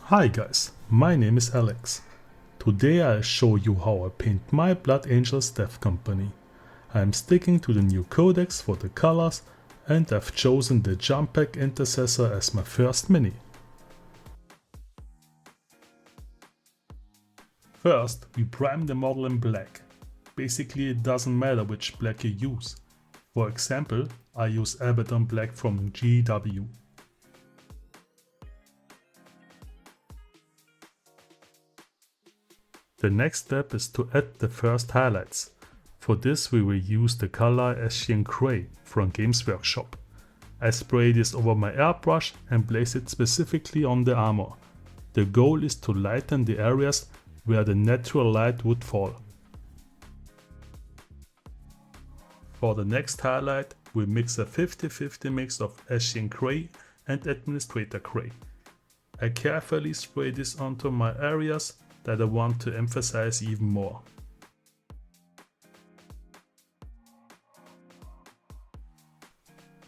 Hi guys, my name is Alex. Today I'll show you how I paint my Blood Angels Death Company. I'm sticking to the new codex for the colors and I've chosen the Jump Pack Intercessor as my first mini. First we prime the model in black. Basically it doesn't matter which black you use. For example, I use Abaddon Black from GW. The next step is to add the first highlights. For this we will use the color Ascian Grey from Games Workshop. I spray this over my airbrush and place it specifically on the armor. The goal is to lighten the areas where the natural light would fall. For the next highlight we mix a 50-50 mix of Ascian Grey and Administrator Grey. I carefully spray this onto my areas that I want to emphasize even more.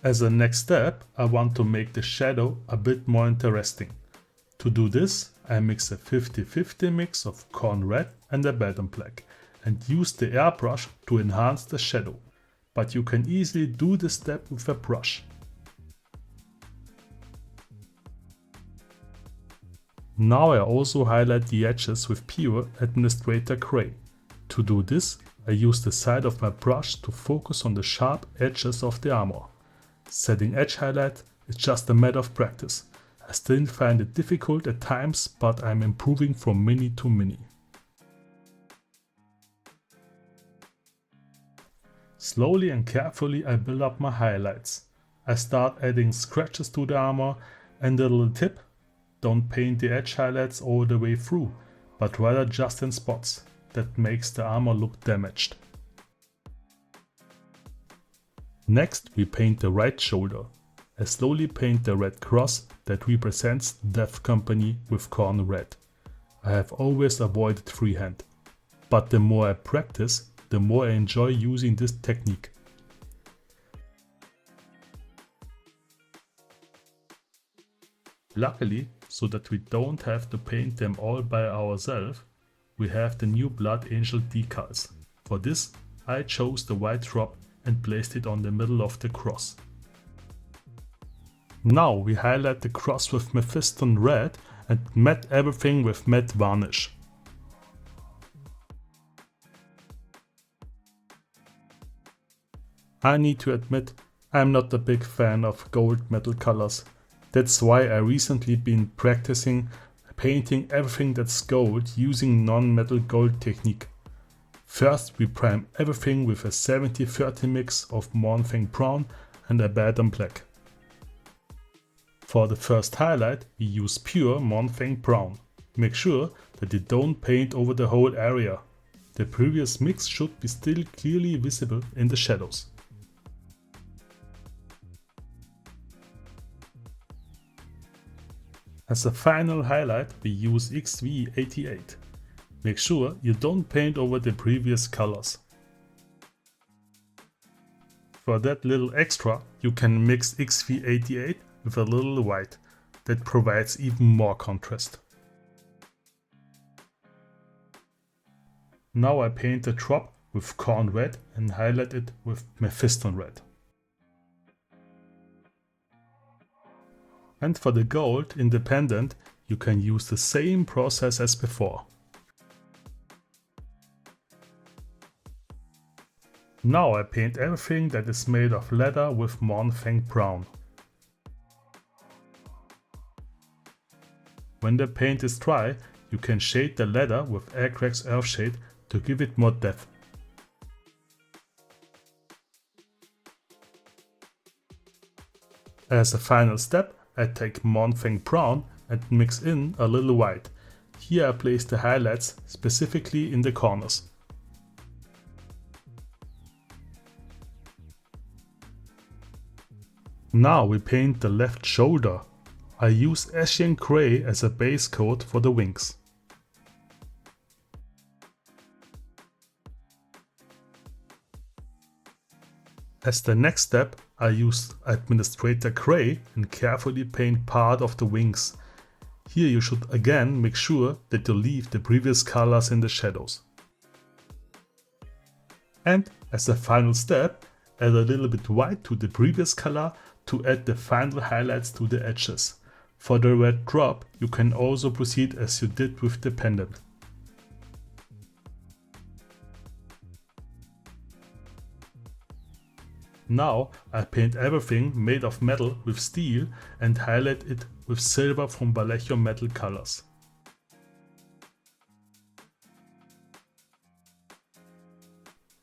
As a next step, I want to make the shadow a bit more interesting. To do this, I mix a 50-50 mix of Corn Red and Abaddon Black and use the airbrush to enhance the shadow, but you can easily do this step with a brush. Now I also highlight the edges with pure Administrator Grey. To do this, I use the side of my brush to focus on the sharp edges of the armor. Setting edge highlight is just a matter of practice. I still find it difficult at times, but I'm improving from mini to mini. Slowly and carefully I build up my highlights. I start adding scratches to the armor, and a little tip: don't paint the edge highlights all the way through, but rather just in spots. That makes the armor look damaged. Next we paint the right shoulder. I slowly paint the red cross that represents Death Company with Corn Red. I have always avoided freehand, but the more I practice, the more I enjoy using this technique. Luckily, so that we don't have to paint them all by ourselves, we have the new Blood Angel decals. For this, I chose the white drop and placed it on the middle of the cross. Now we highlight the cross with Mephiston Red and matte everything with matte varnish. I need to admit, I'm not a big fan of gold metal colors. That's why I recently been practicing painting everything that's gold using non-metal gold technique. First we prime everything with a 70-30 mix of Mournfang Brown and Abaddon Black. For the first highlight we use pure Mournfang Brown. Make sure that you don't paint over the whole area. The previous mix should be still clearly visible in the shadows. As a final highlight we use XV88. Make sure you don't paint over the previous colors. For that little extra you can mix XV88 with a little white. That provides even more contrast. Now I paint the drop with Corn Red and highlight it with Mephiston Red. And for the gold independent, you can use the same process as before. Now I paint everything that is made of leather with Mournfang Brown. When the paint is dry, you can shade the leather with Agrax Earthshade to give it more depth. As a final step, I take Mournfang Brown and mix in a little white. Here I place the highlights specifically in the corners. Now we paint the left shoulder. I use Ascian Grey as a base coat for the wings. As the next step, I use Administrator Grey and carefully paint part of the wings. Here you should again make sure that you leave the previous colors in the shadows. And as a final step, add a little bit white to the previous color to add the final highlights to the edges. For the red drop, you can also proceed as you did with the pendant. Now I paint everything made of metal with steel and highlight it with silver from Vallejo metal colors.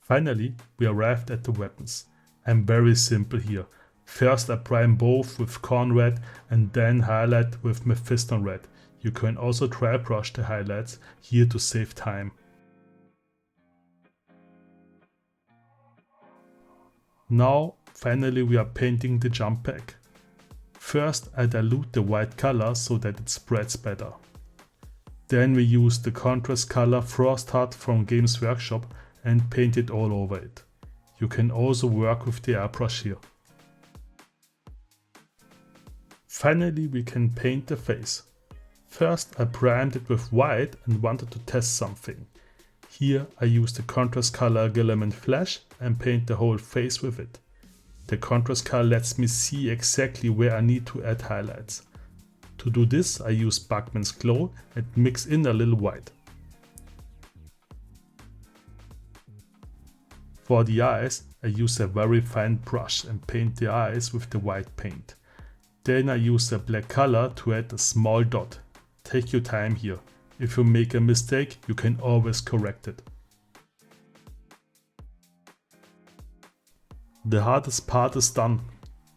Finally, we arrived at the weapons. I'm very simple here. First I prime both with corn red and then highlight with Mephiston red. You can also dry brush the highlights here to save time. Now finally we are painting the jump pack. First I dilute the white color so that it spreads better. Then we use the contrast color Frost Heart from Games Workshop and paint it all over it. You can also work with the airbrush here. Finally we can paint the face. First I primed it with white and wanted to test something. Here I use the contrast color Guilliman Flash and paint the whole face with it. The contrast color lets me see exactly where I need to add highlights. To do this I use Bachmann's Glow and mix in a little white. For the eyes I use a very fine brush and paint the eyes with the white paint. Then I use a black color to add a small dot. Take your time here. If you make a mistake, you can always correct it. The hardest part is done.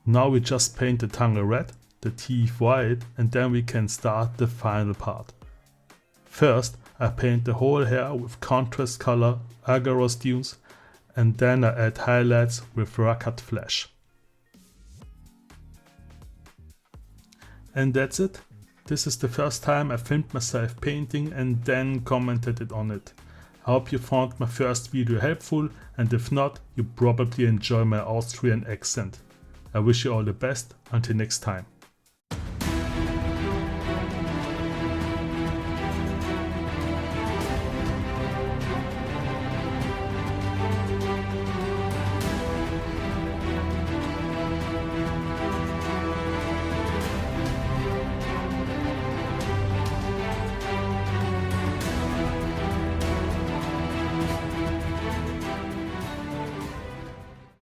Now we just paint the tongue red, the teeth white, and then we can start the final part. First, I paint the whole hair with contrast color Agaros Dunes, and then I add highlights with Rakat Flash. And that's it. This is the first time I filmed myself painting and then commented it on it. I hope you found my first video helpful, and if not, you probably enjoy my Austrian accent. I wish you all the best, until next time.